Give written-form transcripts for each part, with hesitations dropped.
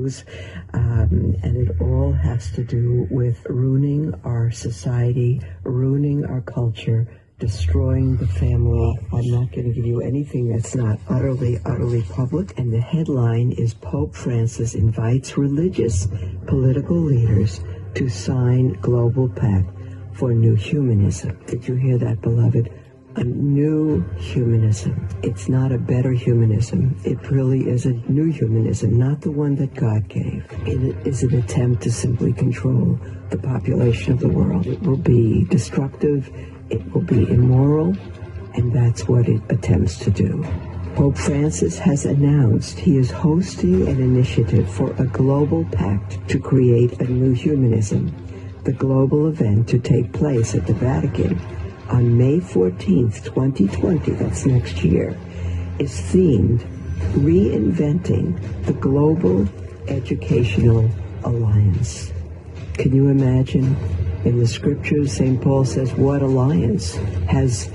shows, and it all has to do with ruining our society, ruining our culture, destroying the family. I'm not going to give you anything that's not utterly public. And the headline is Pope Francis invites religious political leaders to sign global pact for new humanism. Did you hear that, beloved? A new humanism. It's not a better humanism. It really is a new humanism, not the one that God gave. It is an attempt to simply control the population of the world. It will be destructive. It will be immoral, and that's what it attempts to do. Pope Francis has announced he is hosting an initiative for a global pact to create a new humanism. The global event to take place at the Vatican on May 14th, 2020, that's next year, is themed Reinventing the Global Educational Alliance. Can you imagine? In the scriptures, St. Paul says, what alliance has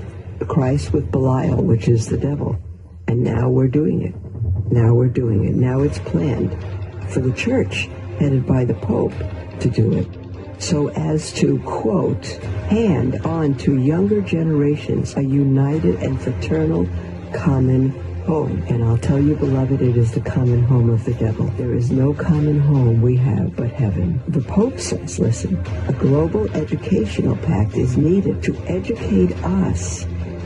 Christ with Belial, which is the devil? And now we're doing it. Now it's planned for the church, headed by the Pope, to do it. So as to, quote, hand on to younger generations a united and fraternal common home. And I'll tell you, beloved, it is the common home of the devil. There is no common home we have but heaven. The Pope says, listen, a global educational pact is needed to educate us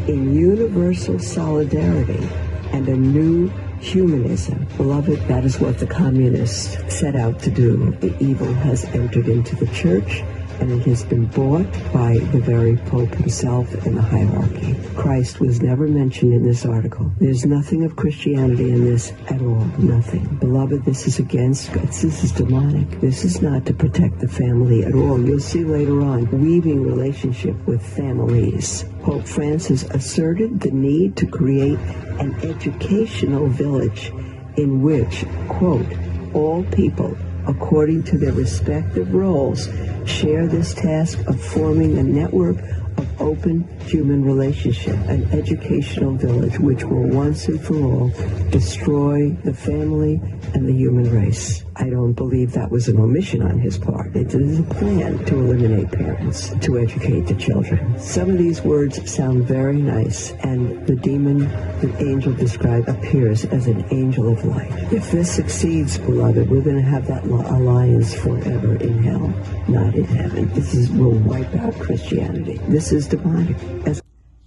in universal solidarity and a new humanism. Beloved, that is what the communists set out to do. The evil has entered into the church, and it has been bought by the very Pope himself and the hierarchy. Christ was never mentioned in this article. There's nothing of Christianity in this at all. Nothing. Beloved, this is against God. This is demonic. This is not to protect the family at all. You'll see later on, weaving relationship with families. Pope Francis asserted the need to create an educational village in which, quote, all people, according to their respective roles, share this task of forming a network of open human relationship, an educational village which will once and for all destroy the family and the human race. I don't believe that was an omission on his part. It is a plan to eliminate parents, to educate the children. Some of these words sound very nice, and the demon, the angel described, appears as an angel of light. If this succeeds, beloved, we're going to have that alliance forever in hell, not in heaven. Will wipe out Christianity. This is demonic.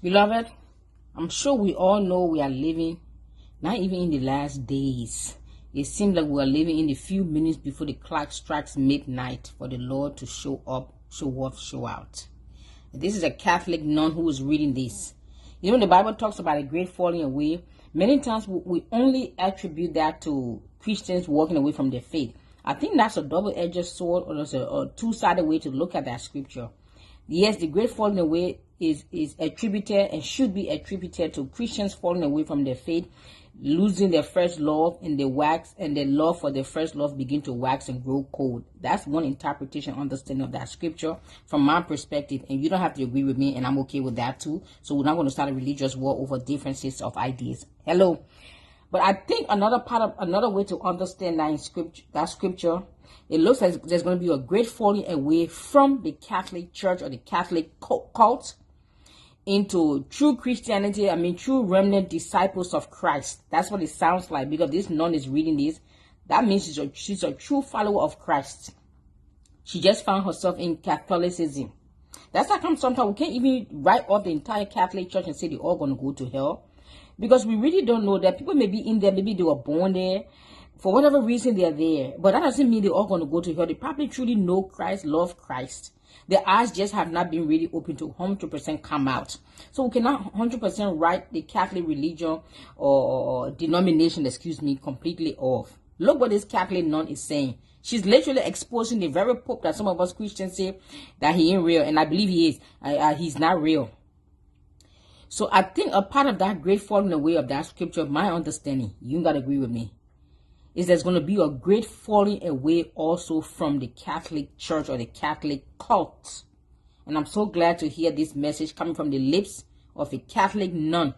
Beloved, I'm sure we all know we are living, not even in the last days. It seems like we are living in the few minutes before the clock strikes midnight for the Lord to show up, show off, show out. This is a Catholic nun who is reading this. You know, when the Bible talks about a great falling away, many times we only attribute that to Christians walking away from their faith. I think that's a double-edged sword, or there's a two-sided way to look at that scripture. Yes, the great falling away is attributed and should be attributed to Christians falling away from their faith, losing their first love, and their love for their first love begin to wax and grow cold. That's one interpretation, understanding of that scripture from my perspective, and you don't have to agree with me, and I'm okay with that too. So we're not going to start a religious war over differences of ideas. Hello. But I think another way to understand that scripture, it looks like there's going to be a great falling away from the Catholic Church or the Catholic cult into true Christianity. I mean, true remnant disciples of Christ. That's what it sounds like, because this nun is reading this. That means she's a true follower of Christ. She just found herself in Catholicism. That's how come sometimes we can't even write off the entire Catholic Church and say they're all going to go to hell. Because we really don't know that people may be in there, maybe they were born there. For whatever reason, they're there. But that doesn't mean they're all going to go to hell. They probably truly know Christ, love Christ. Their eyes just have not been really open to 100% come out. So we cannot 100% write the Catholic religion or denomination, completely off. Look what this Catholic nun is saying. She's literally exposing the very Pope that some of us Christians say that he ain't real. And I believe he is. He's not real. So I think a part of that great falling away of that scripture, my understanding, you got to agree with me, is there's going to be a great falling away also from the Catholic Church or the Catholic cult. And I'm so glad to hear this message coming from the lips of a Catholic nun.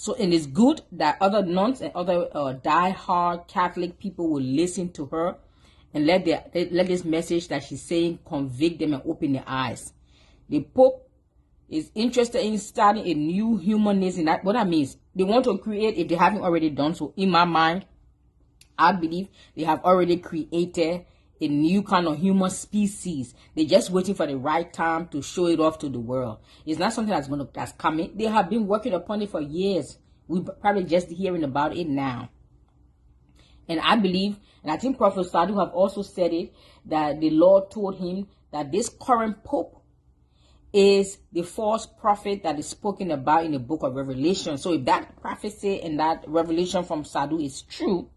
So, and it's good that other nuns and other die-hard Catholic people will listen to her and let this message that she's saying convict them and open their eyes. The Pope is interested in starting a new humanism. That's what that means. They want to create, if they haven't already done so, in my mind, I believe they have already created a new kind of human species. They're just waiting for the right time to show it off to the world. It's not something that's coming. They have been working upon it for years. We're probably just hearing about it now. And I believe, and I think Prophet Sadhu have also said it, that the Lord told him that this current Pope is the false prophet that is spoken about in the book of Revelation. So if that prophecy and that revelation from Sadhu is true,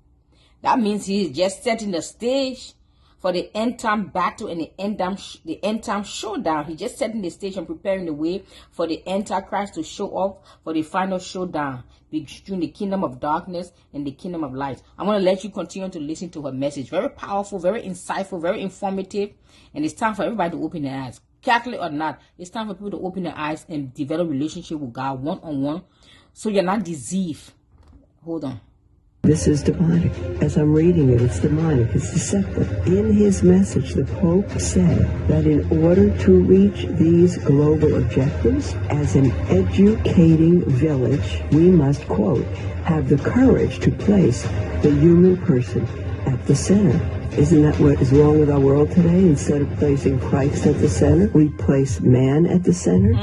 that means he is just setting the stage for the end time battle and the end time showdown. He's just setting the stage and preparing the way for the Antichrist to show up for the final showdown between the kingdom of darkness and the kingdom of light. I'm going to let you continue to listen to her message. Very powerful, very insightful, very informative. And it's time for everybody to open their eyes. Catholic or not, it's time for people to open their eyes and develop a relationship with God one-on-one, so you're not deceived. Hold on. This is demonic. As I'm reading it, it's demonic. It's deceptive. In his message, the Pope said that in order to reach these global objectives, as an educating village, we must, quote, have the courage to place the human person at the center. Isn't that what is wrong with our world today? Instead of placing Christ at the center, we place man at the center.